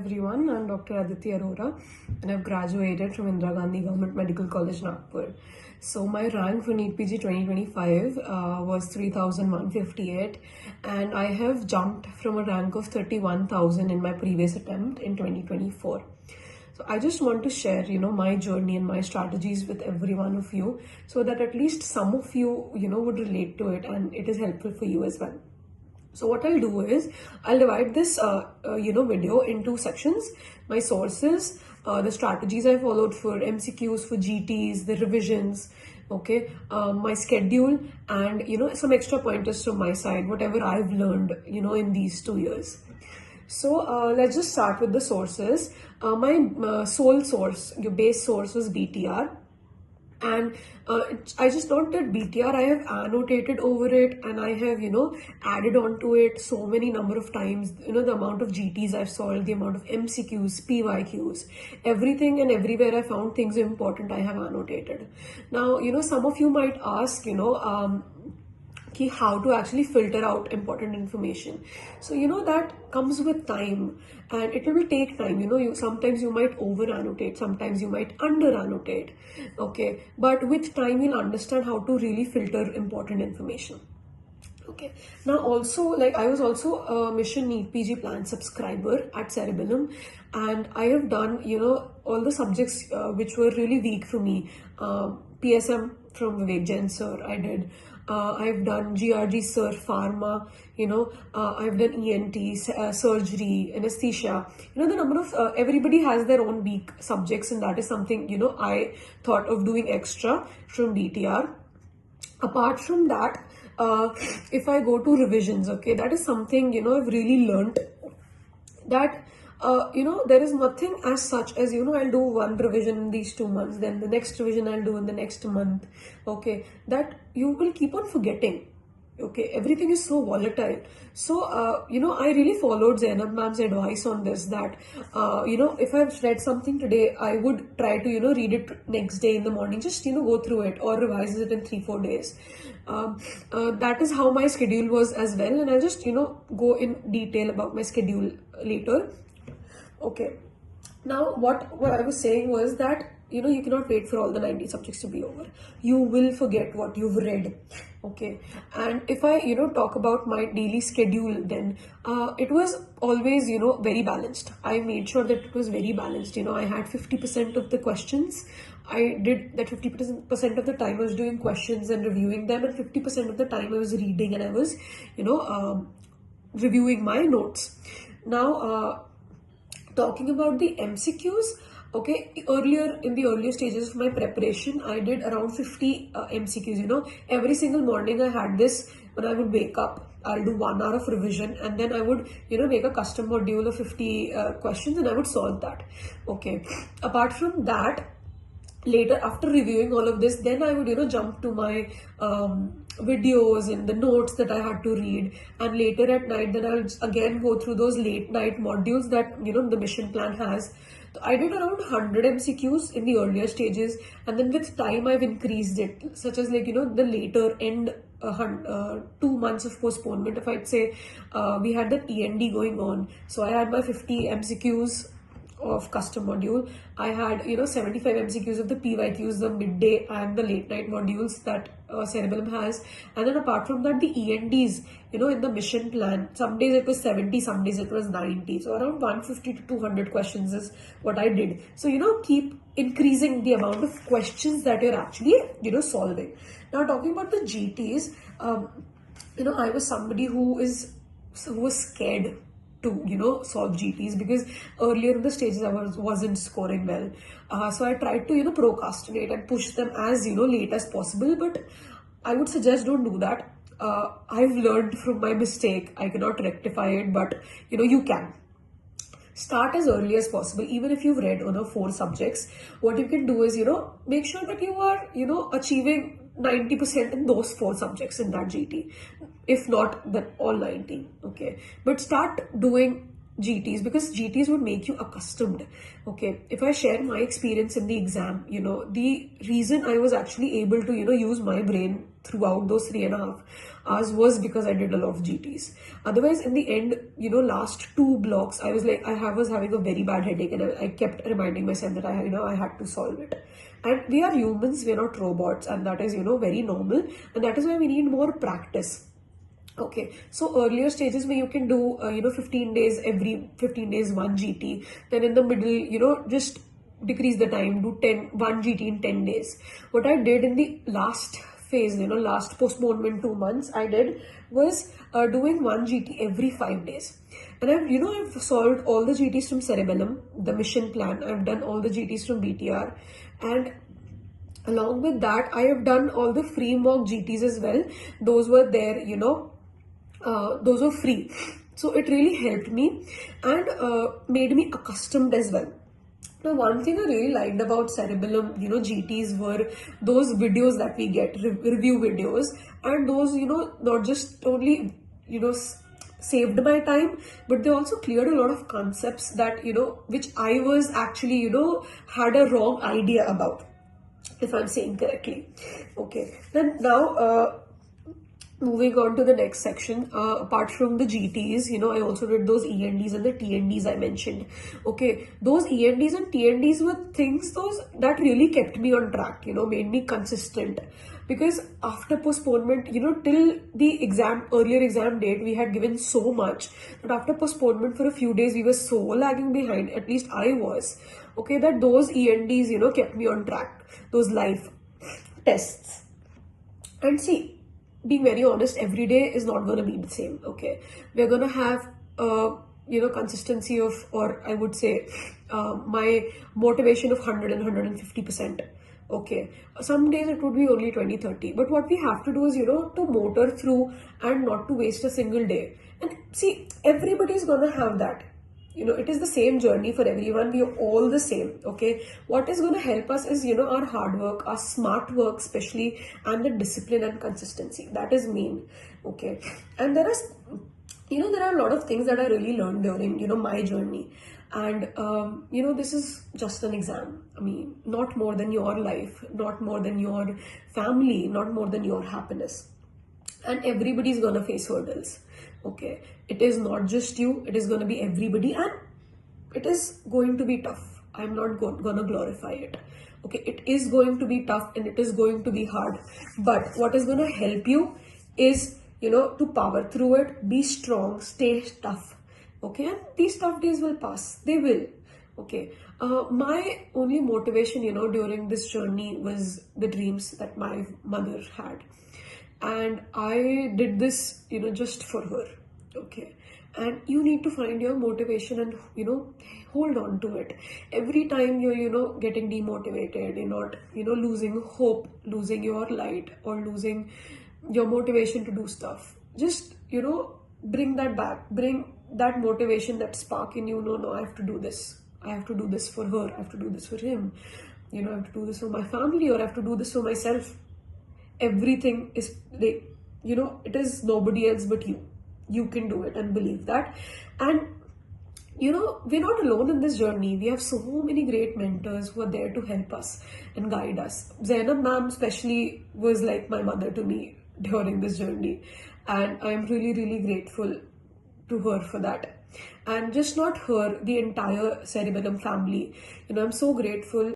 everyone. I'm Dr. Aditi Arora and I've graduated from Indira Gandhi Government Medical College, Nagpur. So my rank for NEET PG 2025 was 3158 and I have jumped from a rank of 31,000 in my previous attempt in 2024. So I just want to share, my journey and my strategies with every one of you so that at least some of you, would relate to it and it is helpful for you as well. So what I'll do is I'll divide this video into sections: my sources, the strategies I followed for MCQs, for GTs, the revisions, okay, my schedule, and some extra pointers from my side, whatever I've learned in these 2 years. So let's just start with the sources. My sole source, your base source, was BTR. And I just not that BTR, I have annotated over it and I have, added on to it so many number of times, the amount of GTs I've solved, the amount of MCQs, PYQs, everything and everywhere I found things important, I have annotated. Now, some of you might ask, how to actually filter out important information. So that comes with time and it will take time. Sometimes you might over annotate, sometimes you might under annotate, okay, but with time you'll understand how to really filter important information. Okay, now also, like, I was also a Mission NEET PG plan subscriber at Cerebellum and I have done all the subjects which were really weak for me. PSM from Vivek Jain sir, I did. I've done GRG sir, pharma, I've done ENT, surgery, anesthesia. The number of, everybody has their own weak subjects and that is something, I thought of doing extra from BTR. Apart from that, if I go to revisions, okay, that is something, I've really learned that there is nothing as such as, I'll do one revision in these 2 months, then the next revision I'll do in the next month, okay, that you will keep on forgetting, okay, everything is so volatile. So, I really followed Zainab ma'am's advice on this, that, if I've read something today, I would try to, read it next day in the morning, just, go through it or revise it in 3-4 days. That is how my schedule was as well, and I'll just, go in detail about my schedule later. Okay, now what I was saying was that you cannot wait for all the 90 subjects to be over. You will forget what you've read, okay. And if I talk about my daily schedule, then it was always very balanced. I made sure that it was very balanced. I had 50% of the questions. I did that 50% of the time I was doing questions and reviewing them, and 50% of the time I was reading and I was reviewing my notes. Now talking about the MCQs, okay, in the earlier stages of my preparation, I did around 50 MCQs. Every single morning I had this. When I would wake up, I'll do 1 hour of revision and then I would make a custom module of 50 questions and I would solve that, okay. Apart from that, later, after reviewing all of this, then I would jump to my videos and the notes that I had to read, and later at night then I'll again go through those late night modules that the mission plan has. So I did around 100 MCQs in the earlier stages, and then with time I've increased it, such as like the later end 2 months of postponement. If I'd say we had the END going on, so I had my 50 MCQs of custom module. I had 75 MCQs of the PYQs, the midday and the late night modules that Cerebellum has, and then apart from that the ENDs in the mission plan, some days it was 70, some days it was 90, so around 150 to 200 questions is what I did. So keep increasing the amount of questions that you're actually solving. Now talking about the GTs, I was somebody who was scared to solve GTs because earlier in the stages I wasn't scoring well, so I tried to procrastinate and push them as late as possible, but I would suggest don't do that. I've learned from my mistake. I cannot rectify it, but you can start as early as possible. Even if you've read 4 subjects, what you can do is make sure that you are achieving 90% in those 4 subjects in that GT, if not that all 90, okay. But start doing GTs because GTs would make you accustomed, okay. If I share my experience in the exam, the reason I was actually able to use my brain throughout those 3.5 hours was because I did a lot of GTs. Otherwise, in the end, last 2 blocks, I was like, was having a very bad headache, and I kept reminding myself that I had to solve it. And we are humans, we're not robots, and that is, very normal, and that is why we need more practice. Okay, so earlier stages where you can do 15 days, every 15 days 1 GT, then in the middle, just decrease the time, do 1 GT in 10 days. What I did in the last phase, last postponement 2 months, I did was doing 1 GT every 5 days. And I've solved all the GTs from Cerebellum, the mission plan. I've done all the GTs from BTR, and along with that, I have done all the free mock GTs as well. Those were there, those were free. So it really helped me and made me accustomed as well. Now, one thing I really liked about Cerebellum, GTs were those videos that we get, review videos, and those, not just only, saved my time, but they also cleared a lot of concepts that, which I was actually, had a wrong idea about, if I'm saying correctly. Okay, then now, moving on to the next section, apart from the GTs, I also did those ENDs and the TNDs I mentioned. Okay, those ENDs and TNDs were things that really kept me on track, made me consistent. Because after postponement, till the earlier exam date, we had given so much, but after postponement for a few days, we were so lagging behind, at least I was, okay, that those ENDs, kept me on track, those live tests. And see, being very honest, every day is not going to be the same. Okay, we're going to have consistency of, or I would say my motivation of 100 and 150%. Okay, some days it would be only 20-30, but what we have to do is to motor through and not to waste a single day. And see, everybody's going to have that. It is the same journey for everyone. We are all the same. Okay, what is going to help us is our hard work, our smart work especially, and the discipline and consistency. That is main. Okay, and there are a lot of things that I really learned during my journey. And this is just an exam. I mean, not more than your life, not more than your family, not more than your happiness. And everybody's gonna face hurdles. Okay, it is not just you, it is gonna be everybody, and it is going to be tough. I'm not gonna glorify it. Okay, it is going to be tough and it is going to be hard, but what is gonna help you is to power through it, be strong, stay tough. Okay, and these tough days will pass, they will. Okay, my only motivation during this journey was the dreams that my mother had, and I did this just for her. Okay, and you need to find your motivation and hold on to it. Every time you're getting demotivated, you're not losing hope, losing your light, or losing your motivation to do stuff, just bring that back, bring that motivation, that spark in you. No, I have to do this, I have to do this for her, I have to do this for him, I have to do this for my family, or I have to do this for myself. Everything is like, it is nobody else but you can do it, and believe that. And we're not alone in this journey. We have so many great mentors who are there to help us and guide us. Zainab ma'am especially was like my mother to me during this journey, and I'm really, really grateful to her for that. And just not her, the entire Cerebellum family. I'm so grateful.